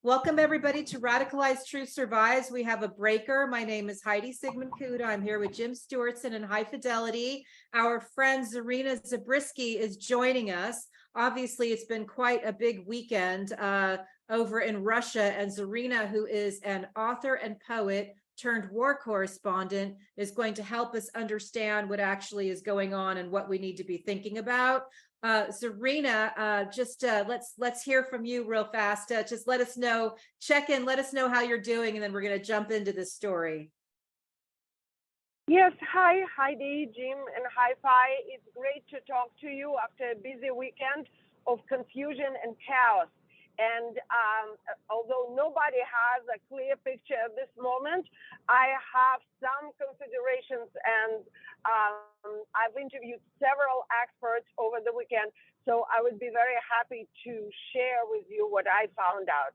Welcome everybody to Radicalized Truth Survives. We have a breaker. My name is Heidi Cuda. I'm here with Jim Stewartson and High Fidelity. Our friend Zarina Zabrisky is joining us. Obviously, it's been quite a big weekend over in Russia, and Zarina, who is an author and poet turned war correspondent, is going to help us understand what actually is going on and what we need to be thinking about. Zarina, let's hear from you real fast. Just let us know, check in, let us know how you're doing, and then we're going to jump into this story. Yes, hi Heidi, Jim, and Hi-Fi. It's great to talk to you after a busy weekend of confusion and chaos. And although nobody has a clear picture at this moment, I have some considerations, and I've interviewed several experts over the weekend, so I would be very happy to share with you what I found out.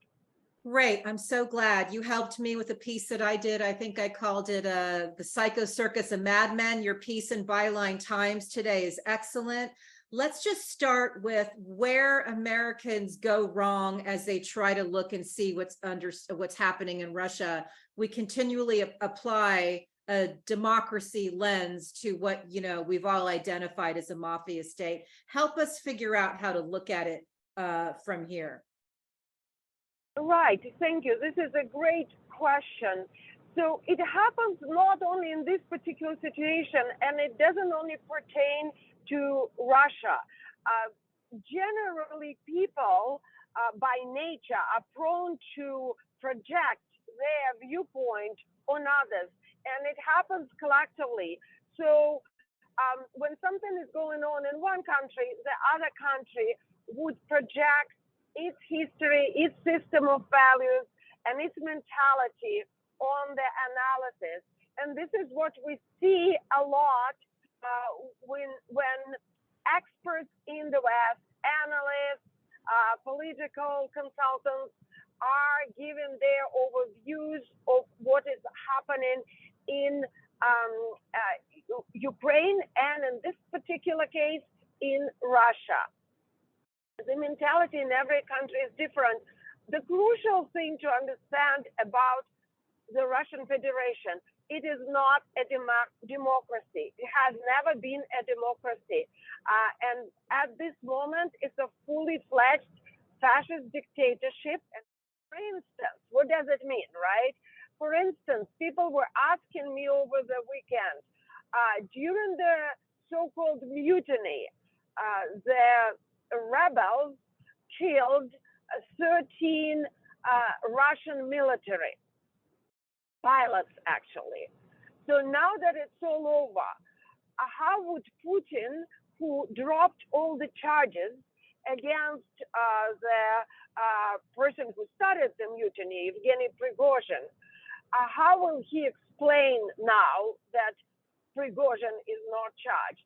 Great. I'm so glad you helped me with a piece that I did. I think I called it the Psycho Circus of Madmen. Your piece in Byline Times today is excellent. Let's just start with where Americans go wrong as they try to look and see what's happening in Russia. We continually apply a democracy lens to what we've all identified as a mafia state. Help us figure out how to look at it from here. Right, thank you. This is a great question. So it happens not only in this particular situation, and it doesn't only pertain to Russia. Generally, people by nature are prone to project their viewpoint on others, and it happens collectively. So when something is going on in one country, the other country would project its history, its system of values, and its mentality on the analysis. And this is what we see a lot when experts in the West, analysts, political consultants are giving their overviews of what is happening in Ukraine, and in this particular case, in Russia. The mentality in every country is different. The crucial thing to understand about the Russian Federation, it is not a democracy. It has never been a democracy. And at this moment, it's a fully fledged fascist dictatorship. And for instance, what does it mean, right? For instance, people were asking me over the weekend, during the so-called mutiny, the rebels killed 13 Russian military pilots, actually. So now that it's all over, how would Putin, who dropped all the charges against the person who started the mutiny, Evgeny Prigozhin, how will he explain now that Prigozhin is not charged?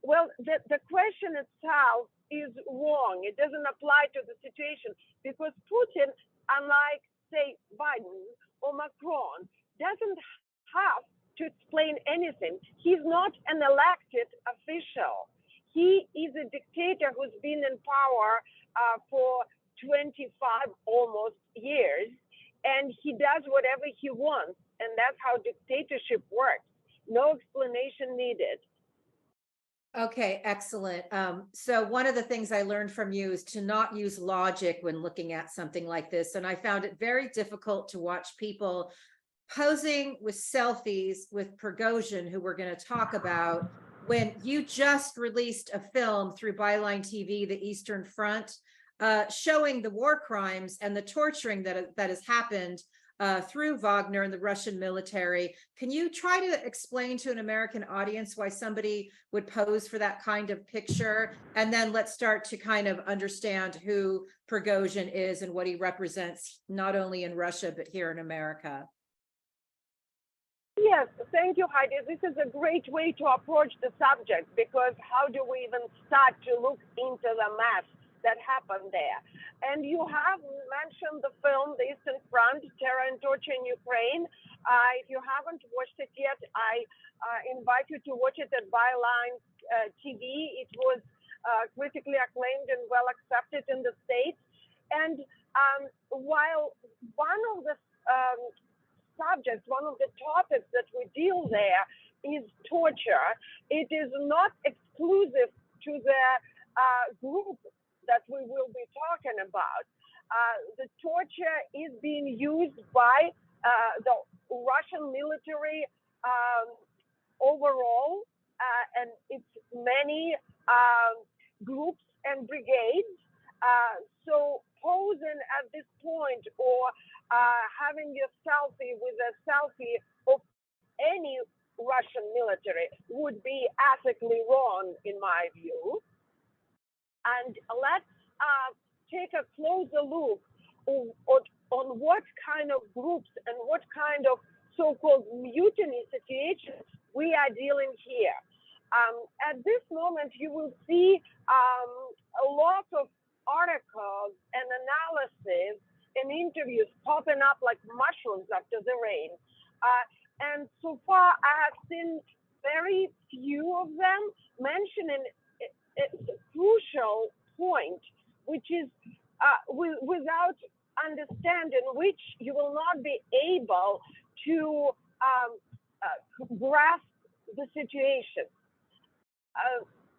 Well, the question itself is wrong. It doesn't apply to the situation because Putin, unlike, say, Biden or Macron, doesn't have to explain anything. He's not an elected official. He is a dictator who's been in power for 25 almost years, and he does whatever he wants, and that's how dictatorship works. No explanation needed. Okay, excellent. So one of the things I learned from you is to not use logic when looking at something like this. And I found it very difficult to watch people posing with selfies with Prigozhin, who we're going to talk about, when you just released a film through Byline TV, The Eastern Front, showing the war crimes and the torturing that has happened through Wagner and the Russian military. Can you try to explain to an American audience why somebody would pose for that kind of picture? And then let's start to kind of understand who Prigozhin is and what he represents, not only in Russia, but here in America. Yes, thank you, Heidi. This is a great way to approach the subject, because how do we even start to look into the mess that happened there. And you have mentioned the film, The Eastern Front, Terror and Torture in Ukraine. If you haven't watched it yet, I invite you to watch it at Byline TV. It was critically acclaimed and well accepted in the States. And while one of the subjects, one of the topics that we deal there is torture, it is not exclusive to the group that we will be talking about. The torture is being used by the Russian military overall, and it's many groups and brigades. So posing at this point or having your selfie with a selfie of any Russian military would be ethically wrong in my view. And let's take a closer look on what kind of groups and what kind of so-called mutiny situations we are dealing here. At this moment, you will see a lot of articles and analysis and interviews popping up like mushrooms after the rain. And so far, I have seen very few of them mentioning a crucial point, which is without understanding which you will not be able to grasp the situation.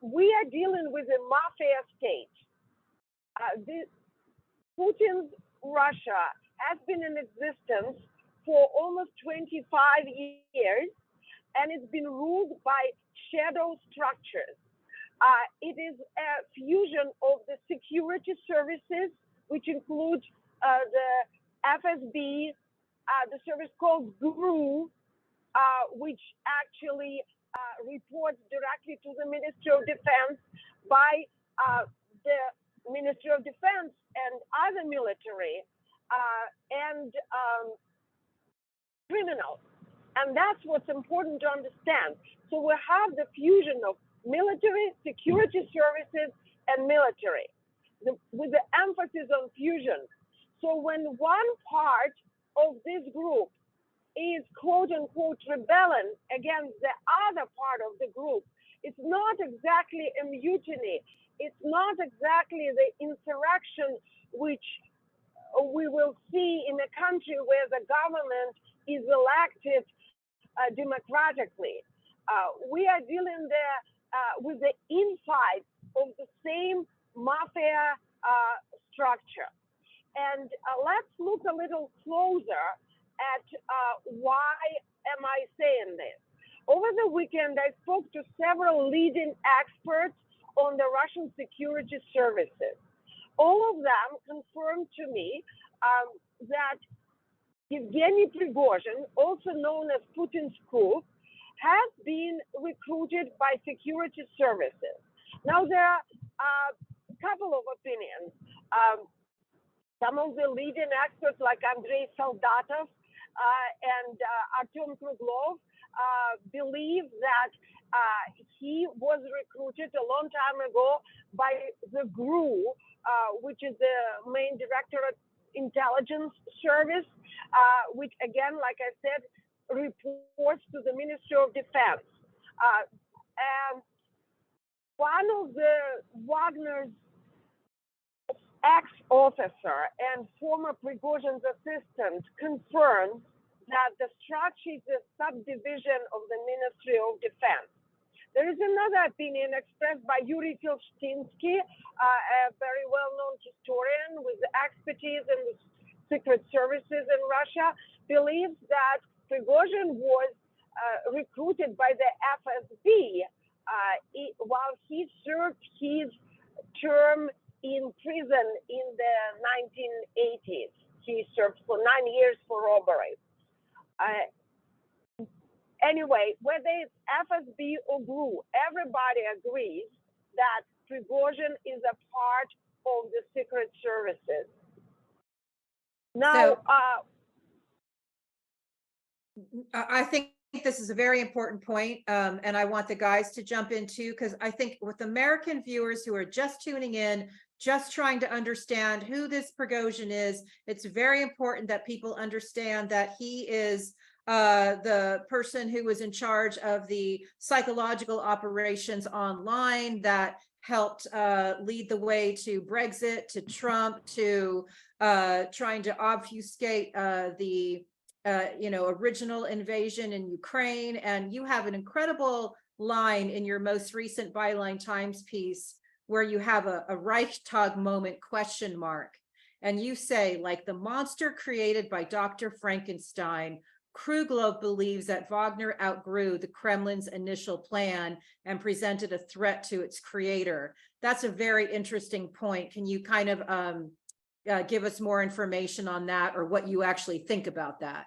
We are dealing with a mafia state. Putin's Russia has been in existence for almost 25 years, and it's been ruled by shadow structures. It is a fusion of the security services, which include the FSB, the service called GRU, which actually reports directly to the Ministry of Defense by the Ministry of Defense and other military and criminals. And that's what's important to understand. So we have the fusion of military, security services, and military, with the emphasis on fusion. So when one part of this group is quote unquote rebelling against the other part of the group, it's not exactly a mutiny. It's not exactly the insurrection which we will see in a country where the government is elected democratically. We are dealing there with the inside of the same mafia structure. And let's look a little closer at why am I saying this. Over the weekend, I spoke to several leading experts on the Russian security services. All of them confirmed to me that Yevgeny Prigozhin, also known as Putin's coup, has been recruited by security services. Now, there are a couple of opinions. Some of the leading experts like Andrei Soldatov and Artem Kruglov believe that he was recruited a long time ago by the GRU, which is the main Directorate Intelligence Service, which again, like I said, reports to the Ministry of Defense. And one of the Wagner's ex-officer and former Prigozhin's assistant confirmed that the structure is a subdivision of the Ministry of Defense. There is another opinion expressed by Yuri Tilshtinsky, a very well-known historian with expertise in the secret services in Russia, believes that Prigozhin was recruited by the FSB while he served his term in prison in the 1980s. He served for 9 years for robbery. Anyway, whether it's FSB or GRU, everybody agrees that Prigozhin is a part of the secret services. Now, I think this is a very important point, and I want the guys to jump in too, because I think with American viewers who are just tuning in, just trying to understand who this Prigozhin is. It's very important that people understand that he is the person who was in charge of the psychological operations online that helped lead the way to Brexit, to Trump, to trying to obfuscate the original invasion in Ukraine. And you have an incredible line in your most recent Byline Times piece where you have a Reichstag moment ? And you say, like the monster created by Dr. Frankenstein, Kruglo believes that Wagner outgrew the Kremlin's initial plan and presented a threat to its creator. That's a very interesting point. Can you kind of give us more information on that, or what you actually think about that?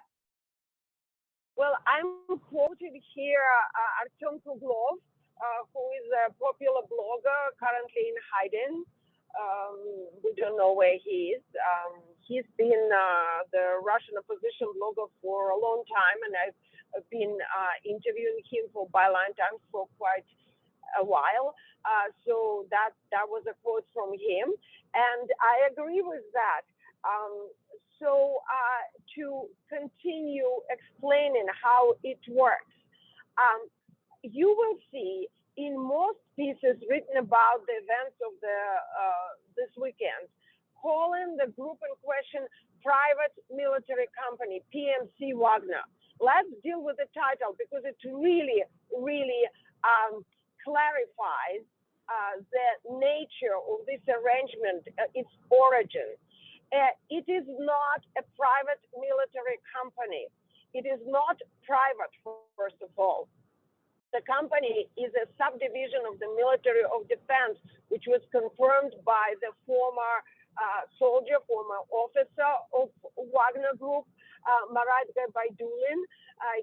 Well, I'm quoted here Artem Kruglov, who is a popular blogger currently in hiding. We don't know where he is. He's been the Russian opposition blogger for a long time, and I've been interviewing him for Byline Times for quite a while. So that was a quote from him, and I agree with that. So to continue explaining how it works, you will see in most pieces written about the events of this weekend, calling the group in question private military company, PMC Wagner. Let's deal with the title because it really, really clarifies the nature of this arrangement, its origin. It is not a private military company. It is not private, first of all. The company is a subdivision of the Military of Defense, which was confirmed by the former soldier, former officer of Wagner Group, Marat Gabaydulin.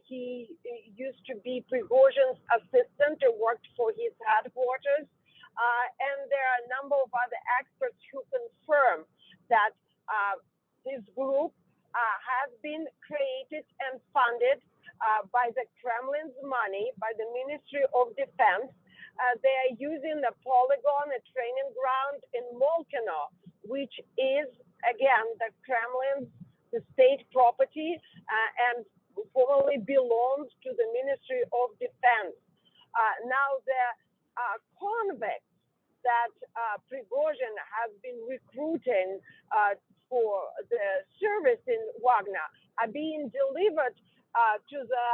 He used to be Prigozhin's assistant and worked for his headquarters. And there are a number of other experts who confirm that this group has been created and funded by the Kremlin's money, by the Ministry of Defense. They are using the polygon, a training ground in Molkino, which is, again, the Kremlin's, the state property, and formerly belongs to the Ministry of Defense. Now, the convicts that Prigozhin has been recruiting for the service in Wagner are being delivered to the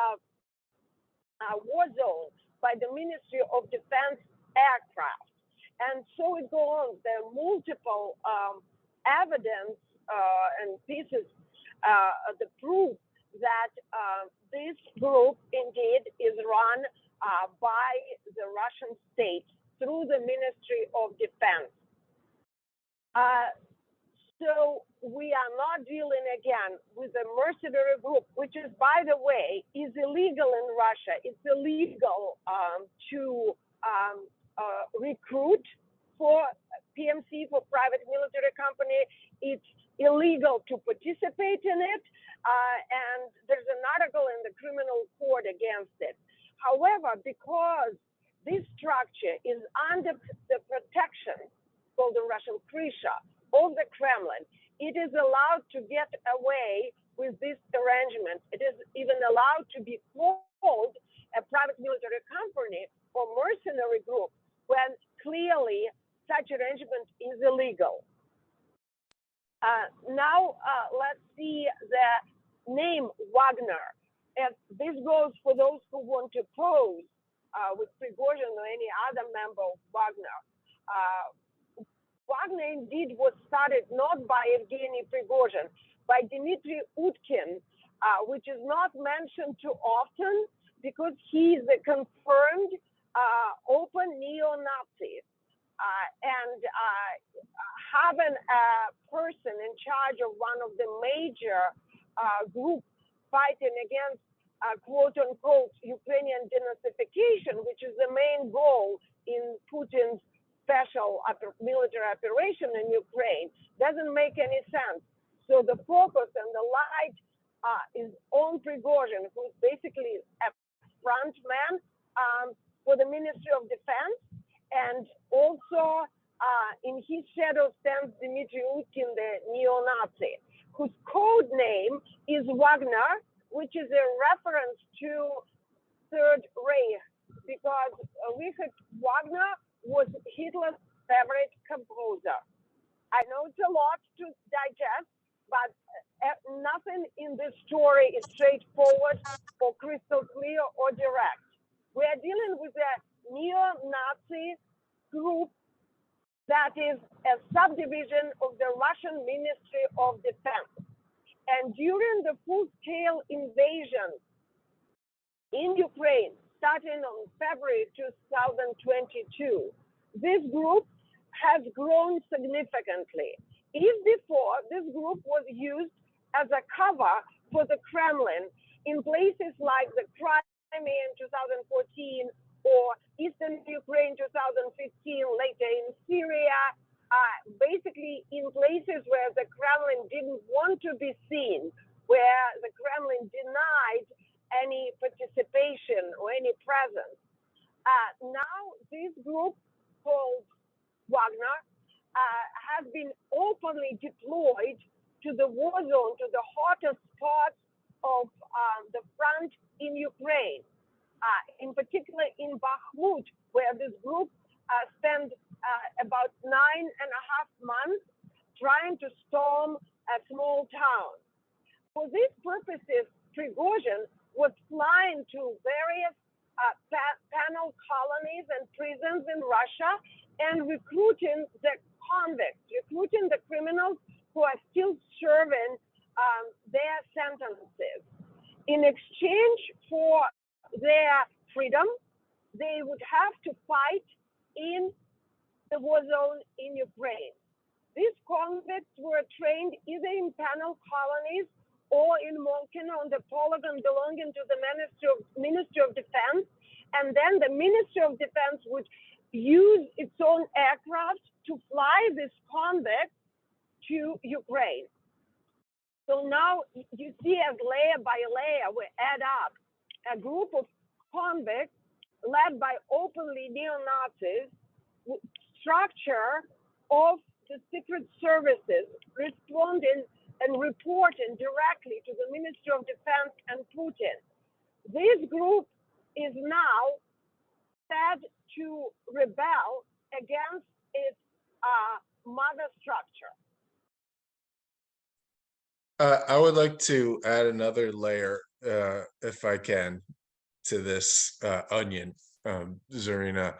war zone by the Ministry of Defense aircraft. And so it goes on. There are multiple evidence and pieces, the proof that this group indeed is run by the Russian state through the Ministry of Defense. So we are not dealing again with a mercenary group, which is, by the way, is illegal in Russia. It's illegal to recruit for PMC, for private military company. It's illegal to participate in it. And there's an article in the criminal court against it. However, because this structure is under the protection called the Russian Krisha of the Kremlin, it is allowed to get away with this arrangement. It is even allowed to be called a private military company or mercenary group when clearly such arrangement is illegal. Now let's see the name Wagner. And this goes for those who want to pose with Prigozhin or any other member of Wagner. Wagner indeed was started not by Evgeny Prigozhin, by Dmitry Utkin, which is not mentioned too often because he's a confirmed open neo-Nazi. And having a person in charge of one of the major groups fighting against quote-unquote Ukrainian denazification, which is the main goal in Putin's special military operation in Ukraine, doesn't make any sense. So the focus and the light is on Prigozhin, who's basically a front man for the Ministry of Defense, and also In his shadow stands Dmitry Utkin, the neo-Nazi, whose code name is Wagner, which is a reference to Third Reich, because Richard Wagner was Hitler's favorite composer. I know it's a lot to digest, but nothing in this story is straightforward or crystal clear or direct. We are dealing with a neo-Nazi group that is a subdivision of the Russian Ministry of Defense. And during the full-scale invasion in Ukraine, starting on February 2022, this group has grown significantly. If before, this group was used as a cover for the Kremlin in places like the Crimea in 2014 or Eastern Ukraine 2015, later in Syria, basically in places where the Kremlin didn't want to be seen, where the Kremlin denied any participation or any presence. Now this group called Wagner has been openly deployed to the war zone, to the hottest spots of the front in Ukraine, in particular in Bakhmut, where this group spent about 9.5 months trying to storm a small town. For these purposes, Prigozhin was flying to various penal colonies and prisons in Russia and recruiting the convicts, recruiting the criminals who are still serving their sentences. In exchange for their freedom, they would have to fight in the war zone in Ukraine. These convicts were trained either in penal colonies or in Molkin on the polygon belonging to the Ministry of Defense. And then the Ministry of Defense would use its own aircraft to fly these convicts to Ukraine. So now you see, as layer by layer, we add up a group of convicts led by openly neo-Nazis, structure of the secret services responding and reporting directly to the Ministry of Defense and Putin. This group is now said to rebel against its mother structure. I would like to add another layer, if I can, to this onion, Zarina.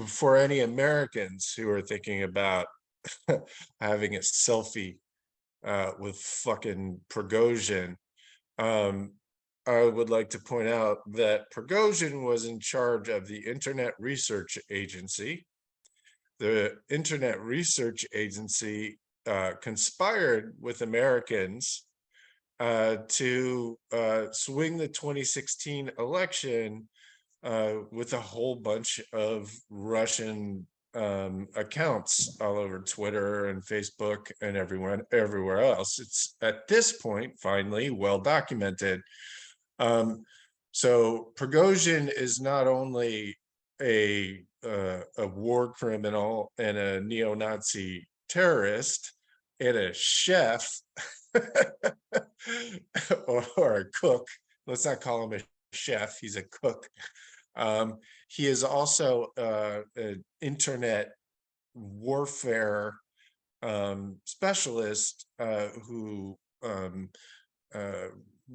For any Americans who are thinking about having a selfie with fucking Prigozhin, I would like to point out that Prigozhin was in charge of the Internet Research Agency. The Internet Research Agency conspired with Americans to swing the 2016 election with a whole bunch of Russian accounts all over Twitter and Facebook and everywhere else. It's at this point finally well documented. So Prigozhin is not only a war criminal and a neo-Nazi terrorist and a chef or a cook. Let's not call him a chef, he's a cook. He is also an internet warfare specialist who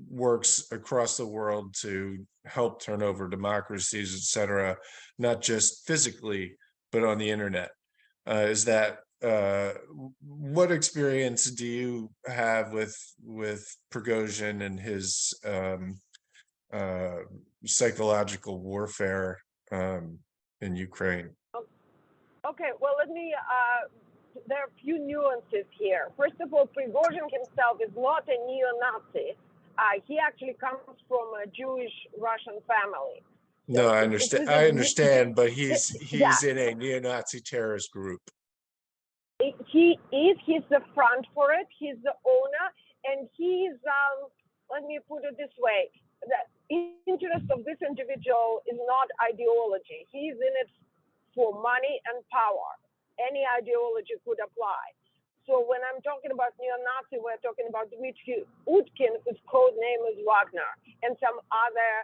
works across the world to help turn over democracies, etc., not just physically, but on the internet. Is that what experience do you have with Prigozhin and his psychological warfare in Ukraine? Okay, well, let me, there are a few nuances here. First of all, Prigozhin himself is not a neo-Nazi. He actually comes from a Jewish Russian family. No, I understand. I understand, but he's yeah. in a neo-Nazi terrorist group. He is. He's the front for it. He's the owner, and he's. Let me put it this way: the interest of this individual is not ideology. He's in it for money and power. Any ideology could apply. So when I'm talking about neo-Nazi, we're talking about Dmitry Utkin, whose code name is Wagner, and some other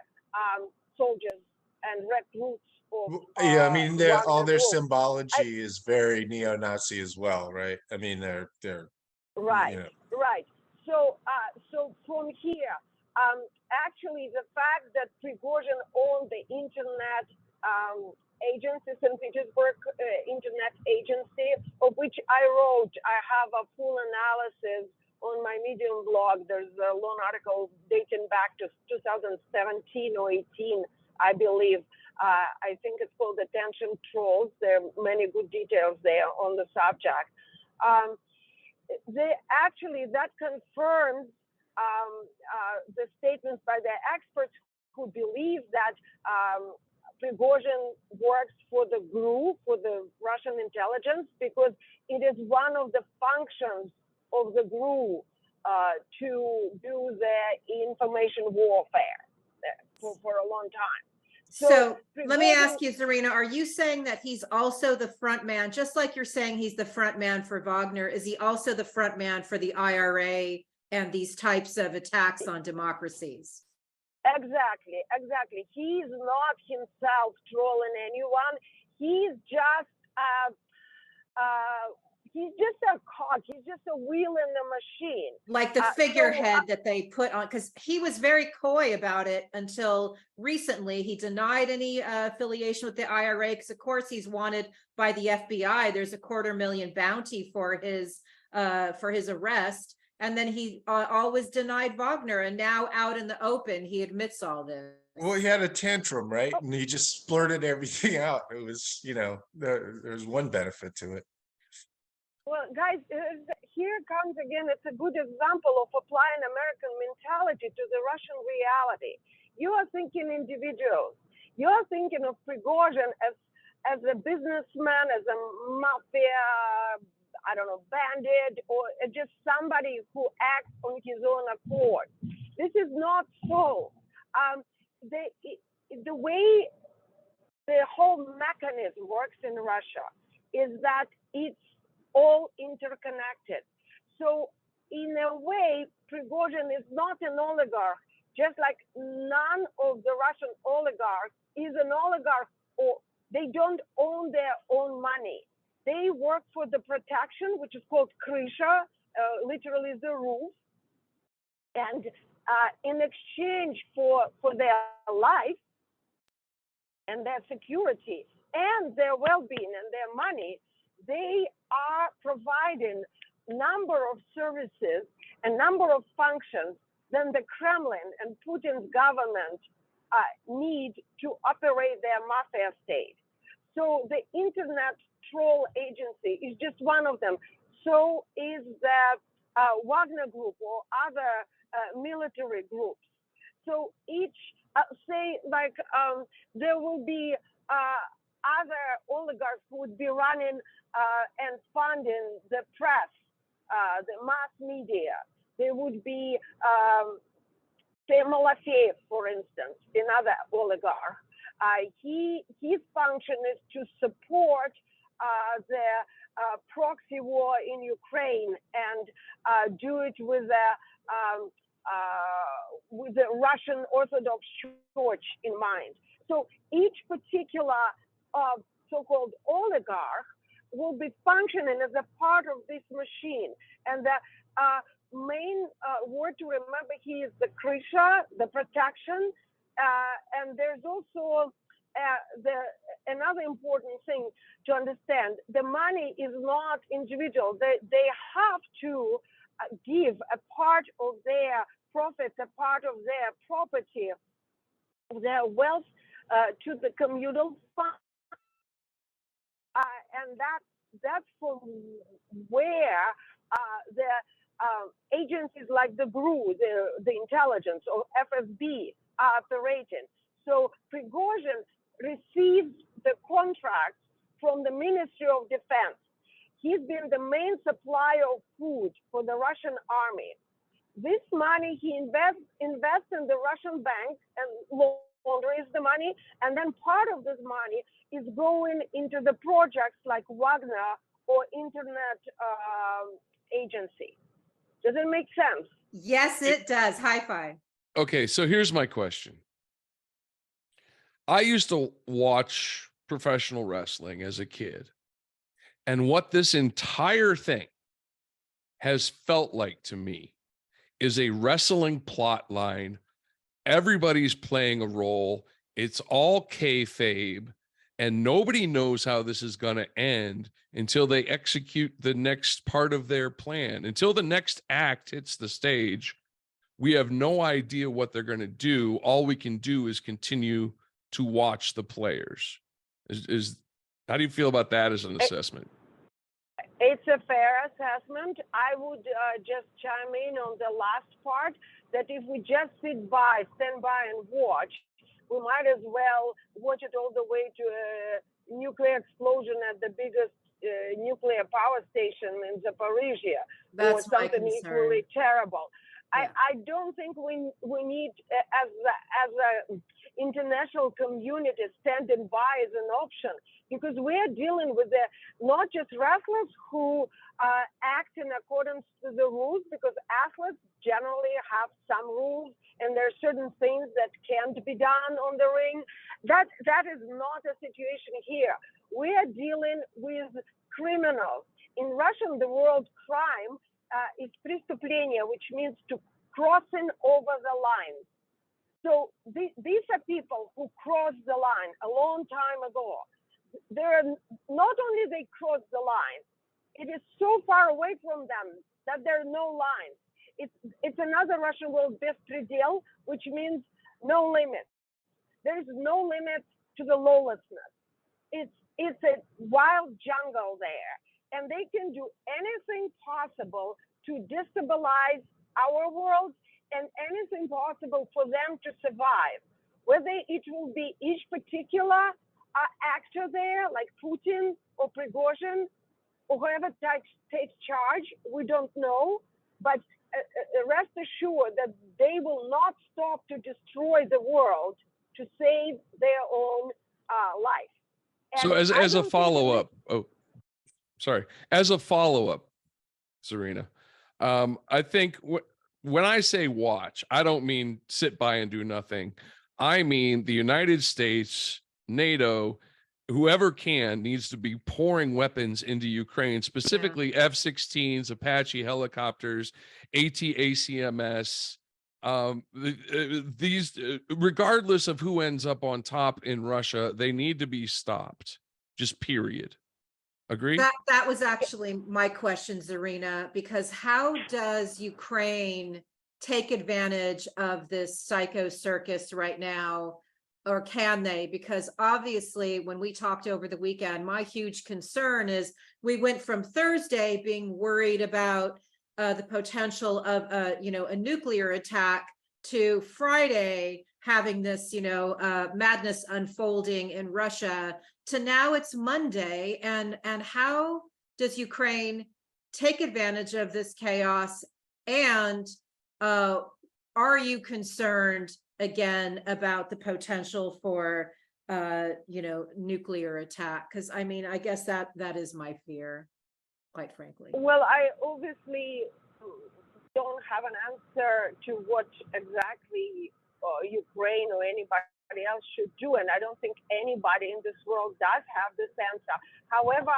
soldiers and recruits of Yeah, I mean, all Wagner their group. symbology is very neo-Nazi as well, right? I mean, they're Right, you know, right. So, so from here, actually, the fact that Prigozhin owned the internet agency, St. Petersburg Internet Agency, of which I wrote, I have a full analysis on my Medium blog. There's a long article dating back to 2017 or 18, I believe. I think it's called Attention Trolls. There are many good details there on the subject. That confirms the statements by the experts who believe that Prigozhin works for the GRU, for the Russian intelligence, because it is one of the functions of the GRU to do the information warfare for a long time. So let me ask you, Zarina, are you saying that he's also the front man, just like you're saying he's the front man for Wagner? Is he also the front man for the IRA and these types of attacks on democracies? Exactly, exactly. He's not himself trolling anyone. He's just a cog. He's just a wheel in the machine. Like the figurehead that they put on, because he was very coy about it until recently. He denied any affiliation with the IRA, because of course he's wanted by the FBI. There's a $250,000 bounty for his arrest. And then he always denied Wagner, and now out in the open, he admits all this. well, he had a tantrum, right? And he just blurted everything out. It was, there's one benefit to it. Well, guys, here comes again, it's a good example of applying American mentality to the Russian reality. You are thinking individuals. You are thinking of Prigozhin as a businessman, as a mafia, I don't know, bandit, or just somebody who acts on his own accord. This is not so. The way the whole mechanism works in Russia is that it's all interconnected. So in a way, Prigozhin is not an oligarch, just like none of the Russian oligarchs is an oligarch, or they don't own their own money. They work for the protection, which is called krysha, literally the roof. And in exchange for their life and their security and their well-being and their money, they are providing number of services and number of functions than the Kremlin and Putin's government need to operate their mafia state. So the Internet Troll Agency is just one of them. So is the Wagner Group or other military groups. So each, there will be other oligarchs who would be running and funding the press, the mass media. There would be, say, Malafeyev, for instance, another oligarch. His function is to support the proxy war in Ukraine and do it with the Russian Orthodox Church in mind. So each particular so-called oligarch will be functioning as a part of this machine. And the main word to remember here is the krysha, the protection. And there's also another important thing to understand. The money is not individual. They have to give a part of their profits, a part of their property, their wealth to the communal fund. And that's from where the agencies like the GRU, the intelligence, or FSB are operating. So Prigozhin receives the contracts from the Ministry of Defense. He's been the main supplier of food for the Russian army. This money he invests in the Russian bank and launders the money, and then part of this money is going into the projects like Wagner or internet agency. Does it make sense? Yes, it does. High five. Okay, so here's my question. I used to watch professional wrestling as a kid, and what this entire thing has felt like to me is a wrestling plot line. Everybody's playing a role. It's all kayfabe, and nobody knows how this is going to end until they execute the next part of their plan. Until the next act hits the stage, we have no idea what they're going to do. All we can do is continue to watch the players. How do you feel about that as an assessment? It's a fair assessment. I would just chime in on the last part, that if we just stand by and watch, we might as well watch it all the way to a nuclear explosion at the biggest nuclear power station in Zaporizhia, or That's my something concern. equally terrible. Yeah. I don't think we need, as a international community, standing by as an option, because we are dealing with not just wrestlers who act in accordance to the rules, because athletes generally have some rules and there are certain things that can't be done on the ring. That is not a situation here. We are dealing with criminals. In Russian, the word crime is преступление, which means to crossing over the line. So these are people who crossed the line a long time ago. Not only they crossed the line, it is so far away from them that there are no lines. It's another Russian word, беспредел, which means no limit. There is no limit to the lawlessness. It's a wild jungle there, and they can do anything possible to destabilize our world and anything possible for them to survive. Whether it will be each particular actor there, like Putin or Prigozhin, or whoever takes charge, we don't know. But rest assured that they will not stop to destroy the world to save their own life. So as a follow-up, as a follow-up, Zarina, I think when I say watch, I don't mean sit by and do nothing. I mean the United States, NATO, whoever can, needs to be pouring weapons into Ukraine, specifically F-16s, Apache helicopters, ATACMS. These, regardless of who ends up on top in Russia, they need to be stopped. Just period. Agree? That was actually my question, Zarina, because how does Ukraine take advantage of this psycho circus right now, or can they? Because obviously, when we talked over the weekend, my huge concern is we went from Thursday being worried about the potential of a nuclear attack to Friday having this madness unfolding in Russia, to now it's Monday, and how does Ukraine take advantage of this chaos? And are you concerned again about the potential for nuclear attack? Because I mean, I guess that is my fear, quite frankly. Well, I obviously don't have an answer to what exactly Ukraine or anybody else should do, and I don't think anybody in this world does have this answer. However,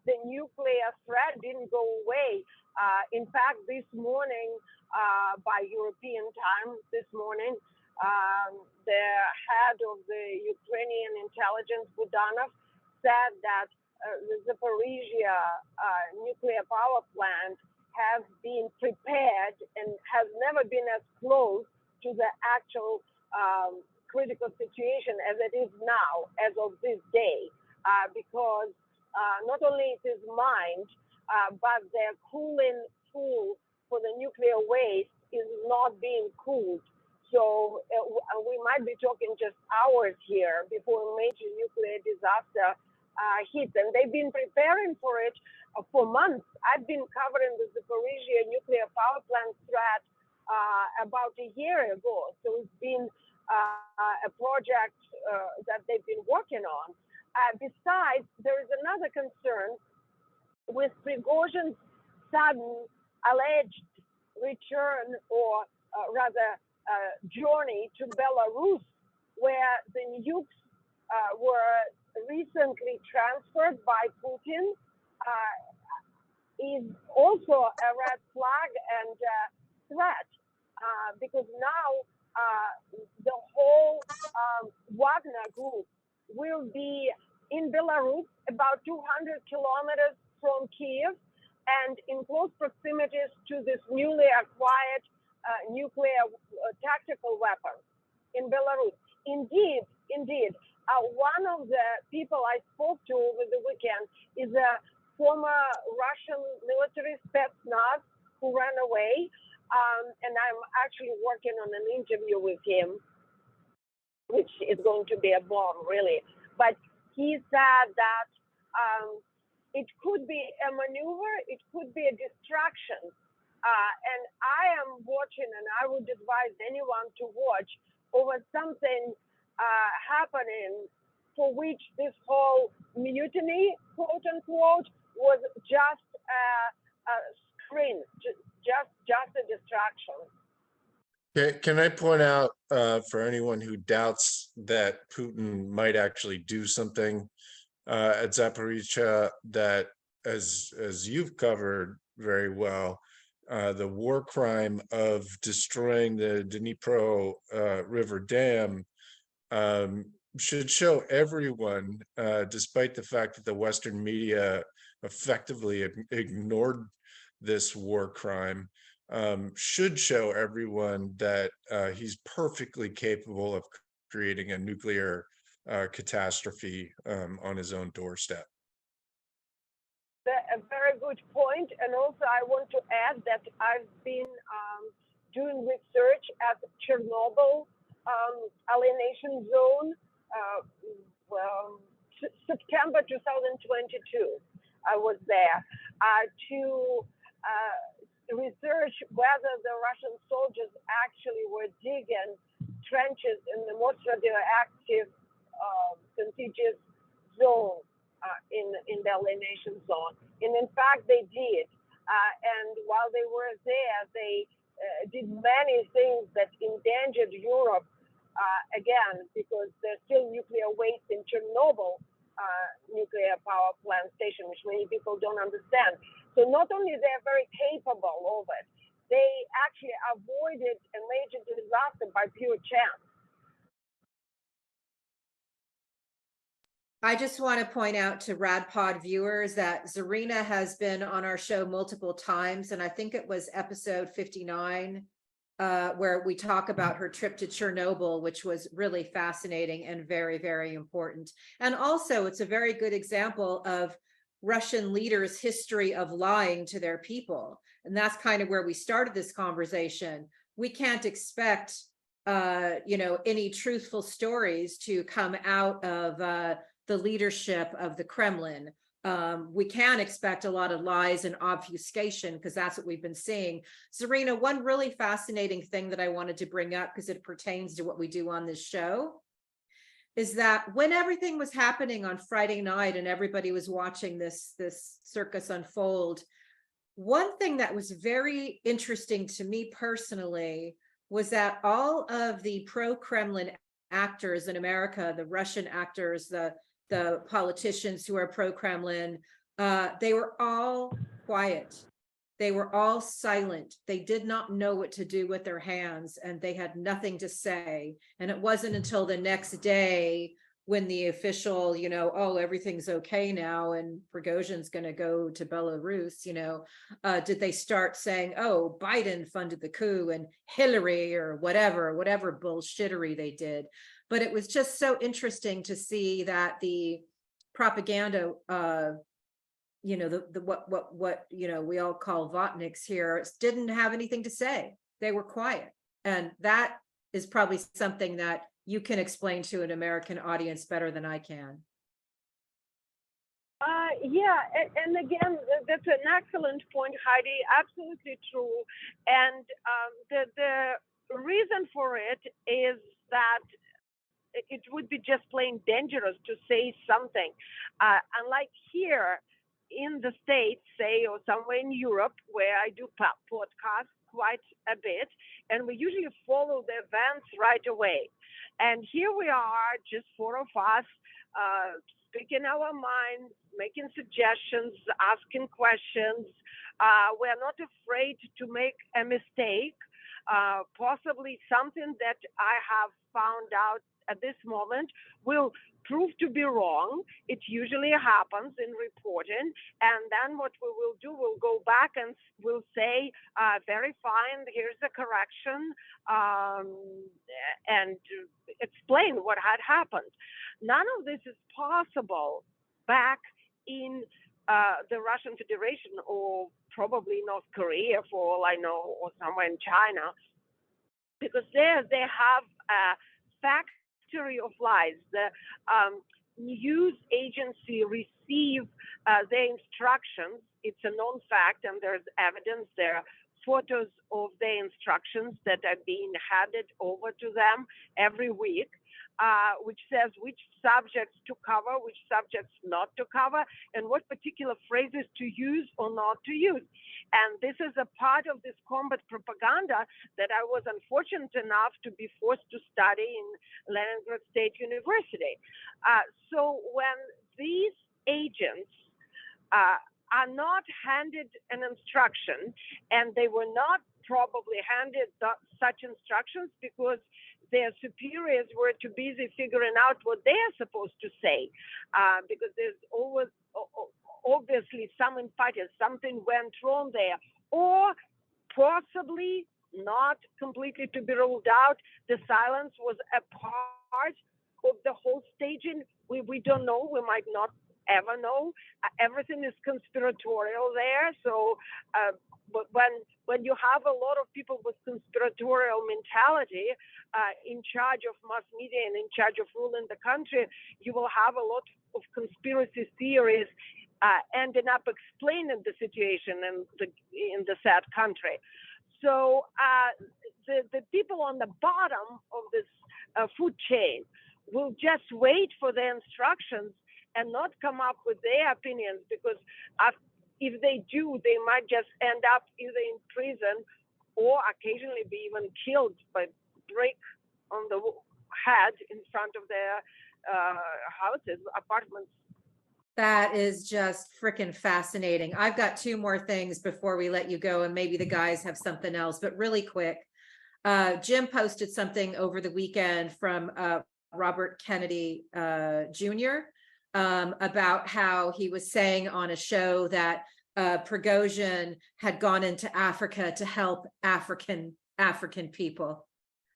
the nuclear threat didn't go away. In fact, this morning, by European time, the head of the Ukrainian intelligence, Budanov, said that the Zaporizhia nuclear power plant has been prepared and has never been as close to the actual critical situation as it is now, as of this day, because not only it is mined, but their cooling tool for the nuclear waste is not being cooled. So we might be talking just hours here before a major nuclear disaster hits. And they've been preparing for it for months. I've been covering the Zaporizhia nuclear power plant threat about a year ago. So it's been a project that they've been working on. Besides, there is another concern with Prigozhin's sudden alleged return, or rather journey to Belarus, where the nukes were recently transferred by Putin, is also a red flag and threat, because now the whole Wagner group will be in Belarus, about 200 kilometers from Kiev, and in close proximities to this newly acquired nuclear tactical weapon in Belarus. Indeed, one of the people I spoke to over the weekend is a former Russian military spetsnaz who ran away, and I'm actually working on an interview with him, which is going to be a bomb, really. But he said that it could be a maneuver, it could be a distraction. And I am watching, and I would advise anyone to watch over something happening for which this whole mutiny, quote unquote, was just a screen, just a distraction. Can I point out for anyone who doubts that Putin might actually do something at Zaporizhzhia, that as you've covered very well, the war crime of destroying the Dnipro River Dam should show everyone, despite the fact that the Western media effectively ignored this war crime, should show everyone that he's perfectly capable of creating a nuclear catastrophe on his own doorstep. A very good point. And also I want to add that I've been doing research at Chernobyl alienation zone, September 2022. I was there to research whether the Russian soldiers actually were digging trenches in the most radioactive contiguous zone in the alienation zone. And in fact, they did. And while they were there, they did many things that endangered Europe, again, because there's still nuclear waste in Chernobyl nuclear power plant station, which many people don't understand. So not only they're very capable of it, they actually avoided a major disaster by pure chance. I just want to point out to RadPod viewers that Zarina has been on our show multiple times, and I think it was episode 59, where we talk about her trip to Chernobyl, which was really fascinating and very, very important. And also, it's a very good example of Russian leaders' history of lying to their people. And that's kind of where we started this conversation. We can't expect, any truthful stories to come out of the leadership of the Kremlin. We can expect a lot of lies and obfuscation, because that's what we've been seeing. Zarina, one really fascinating thing that I wanted to bring up, because it pertains to what we do on this show, is that when everything was happening on Friday night and everybody was watching this circus unfold, one thing that was very interesting to me personally was that all of the pro-Kremlin actors in America, the Russian actors, the politicians who are pro-Kremlin, they were all quiet. They were all silent. They did not know what to do with their hands, and they had nothing to say. And it wasn't until the next day when the official, oh, everything's okay now and Prigozhin's going to go to Belarus, did they start saying, oh, Biden funded the coup and Hillary or whatever bullshittery they did. But it was just so interesting to see that the propaganda, what we all call Votniks here, didn't have anything to say. They were quiet. And that is probably something that you can explain to an American audience better than I can. And again, that's an excellent point, Heidi. Absolutely true. And the reason for it is that it would be just plain dangerous to say something. Unlike here in the States, say, or somewhere in Europe, where I do podcasts quite a bit, and we usually follow the events right away. And here we are, just four of us, speaking our minds, making suggestions, asking questions. We're not afraid to make a mistake, possibly something that I have found out at this moment will prove to be wrong. It usually happens in reporting. And then what we will do, we'll go back and we'll say, very fine, here's the correction, and explain what had happened. None of this is possible back in the Russian Federation, or probably North Korea, for all I know, or somewhere in China, because there they have a factory of lies. The news agency receive their instructions. It's a known fact, and there's evidence there. Photos of their instructions that are being handed over to them every week, which says which subjects to cover, which subjects not to cover, and what particular phrases to use or not to use. And this is a part of this combat propaganda that I was unfortunate enough to be forced to study in Leningrad State University. So when these agents are not handed an instruction, and they were not probably handed such instructions because their superiors were too busy figuring out what they're supposed to say, because there's always obviously some fighters, something went wrong there, or possibly not completely to be ruled out, the silence was a part of the whole staging. We don't know, we might not ever know. Everything is conspiratorial there. So but when you have a lot of people with conspiratorial mentality in charge of mass media and in charge of ruling the country, you will have a lot of conspiracy theories ending up explaining the situation in the said country. So the people on the bottom of this food chain will just wait for the instructions and not come up with their opinions, because if they do, they might just end up either in prison or occasionally be even killed by break on the head in front of their houses, apartments. That is just freaking fascinating. I've got two more things before we let you go, and maybe the guys have something else, but really quick. Jim posted something over the weekend from Robert Kennedy Jr. About how he was saying on a show that Prigozhin had gone into Africa to help African people.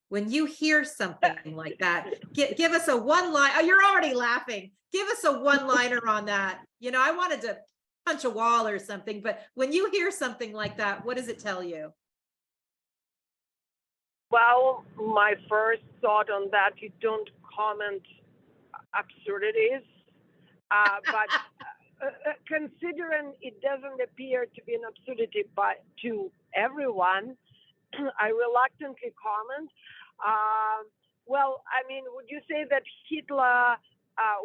When you hear something like that, give us a one-line. Oh, you're already laughing. Give us a one-liner on that. You know, I wanted to punch a wall or something, but when you hear something like that, what does it tell you? Well, my first thought on that, you don't comment absurdities, but considering it doesn't appear to be an absurdity to everyone, I reluctantly comment. Well, I mean, would you say that Hitler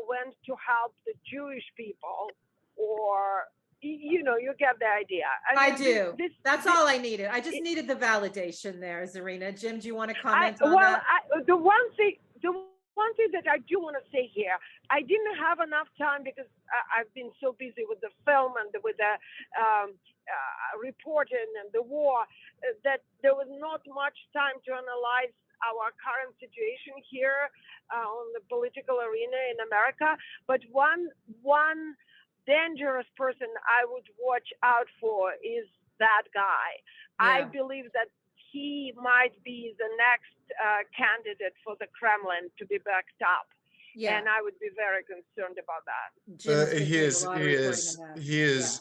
went to help the Jewish people, or, you know, you get the idea. I mean, do. That's all I needed. I just needed the validation there, Zarina. Jim, do you want to comment on that? The one thing that I do want to say here, I didn't have enough time because I've been so busy with the film and with the reporting and the war that there was not much time to analyze our current situation here on the political arena in America. But one dangerous person I would watch out for is that guy. Yeah. I believe that he might be the next candidate for the Kremlin to be backed up. Yeah. And I would be very concerned about that. He is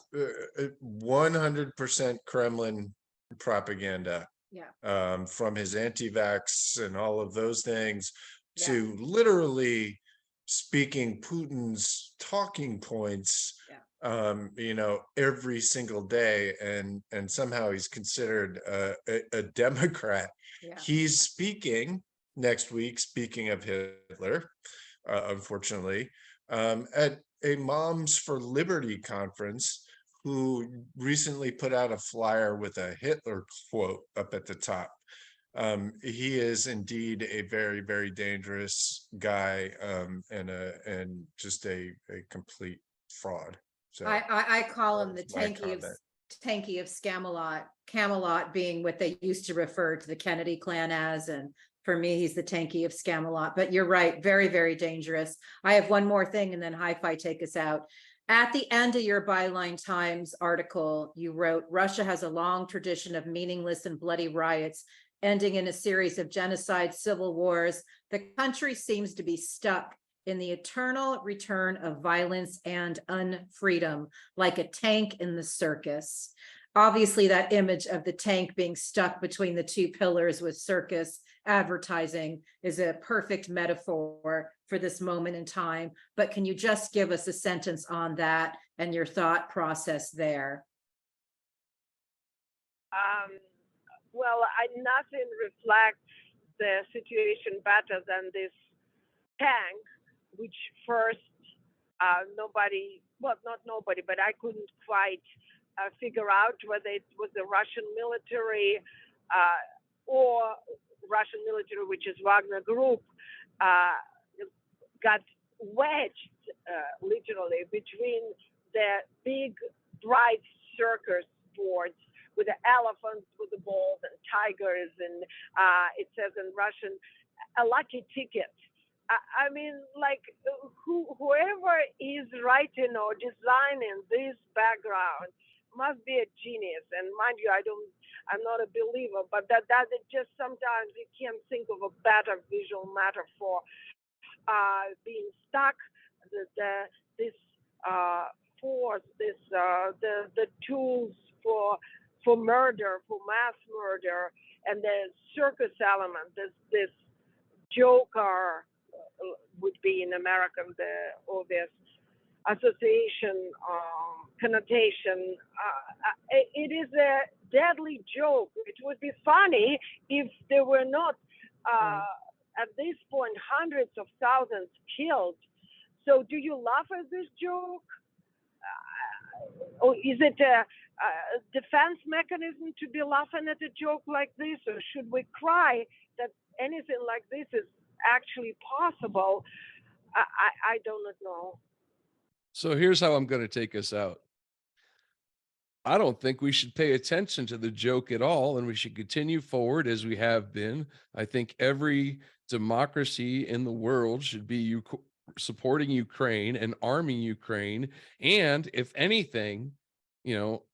100% Kremlin propaganda. Yeah. From his anti-vax and all of those things to literally speaking Putin's talking points, you know, every single day, and somehow he's considered a Democrat. Yeah. He's speaking next week, speaking of Hitler, unfortunately, at a Moms for Liberty conference, who recently put out a flyer with a Hitler quote up at the top. He is indeed a very, very dangerous guy, and just a complete fraud. So I call him the that's my tanky of Scamelot. Camelot being what they used to refer to the Kennedy clan as, and for me, he's the tanky of Scamelot. But you're right, very, very dangerous. I have one more thing, and then Hi-Fi take us out. At the end of your Byline Times article, you wrote, Russia has a long tradition of meaningless and bloody riots, ending in a series of genocide, civil wars. The country seems to be stuck in the eternal return of violence and unfreedom, like a tank in the circus. Obviously, that image of the tank being stuck between the two pillars with circus advertising is a perfect metaphor for this moment in time. But can you just give us a sentence on that and your thought process there? Well, nothing reflects the situation better than this tank, which first nobody, well, not nobody, but I couldn't quite figure out whether it was the Russian military or Russian military, which is Wagner Group, got wedged literally between the big bright circus boards with the elephants, with the bulls and tigers, and it says in Russian, a lucky ticket. I mean, like, whoever is writing or designing this background must be a genius. And mind you, I'm not a believer, but that it just sometimes you can't think of a better visual metaphor. Being stuck, this force, the tools for murder, for mass murder, and the circus element, this joker would be in American the obvious association connotation. It is a deadly joke. It would be funny if there were not at this point hundreds of thousands killed. So do you laugh at this joke? Or is it a defense mechanism to be laughing at a joke like this? Or should we cry that anything like this is actually possible? I do not know. So here's how I'm going to take us out. I don't think we should pay attention to the joke at all, and we should continue forward as we have been. I think every democracy in the world should be supporting Ukraine and arming Ukraine. And if anything,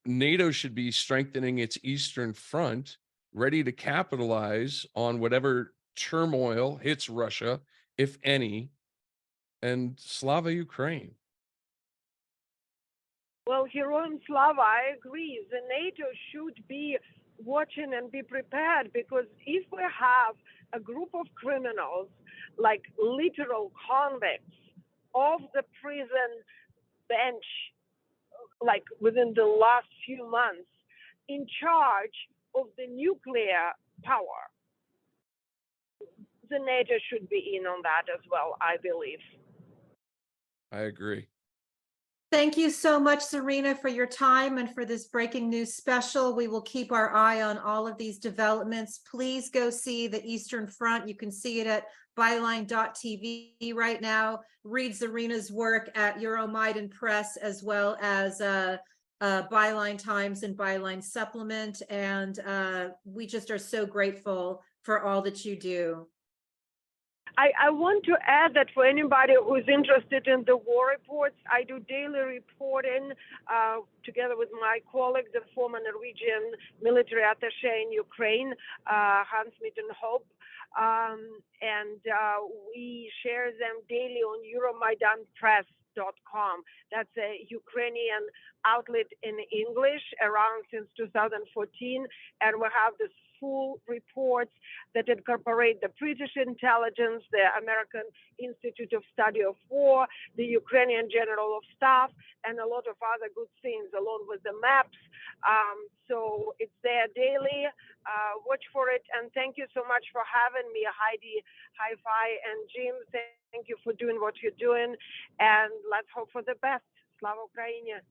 NATO should be strengthening its Eastern Front, ready to capitalize on whatever turmoil hits Russia, if any, and Slava Ukraine. Well, Heroim Slava, I agree. The NATO should be watching and be prepared, because if we have a group of criminals, like literal convicts of the prison bench, like within the last few months, in charge of the nuclear power, the NATO should be in on that as well, I believe. I agree. Thank you so much, Zarina, for your time and for this breaking news special. We will keep our eye on all of these developments. Please go see the Eastern Front. You can see it at byline.tv right now. Read Zarina's work at Euromaidan Press, as well as Byline Times and Byline Supplement. And we just are so grateful for all that you do. I want to add that for anybody who's interested in the war reports, I do daily reporting together with my colleague, the former Norwegian military attaché in Ukraine, Hans Mittenhope, and we share them daily on euromaidanpress.com. That's a Ukrainian outlet in English around since 2014, and we have this full reports that incorporate the British intelligence, the American Institute of Study of War, the Ukrainian General of Staff, and a lot of other good things along with the maps. So it's there daily. Watch for it. And thank you so much for having me, Heidi, Hi-Fi, and Jim. Thank you for doing what you're doing. And let's hope for the best. Slava Ukraini.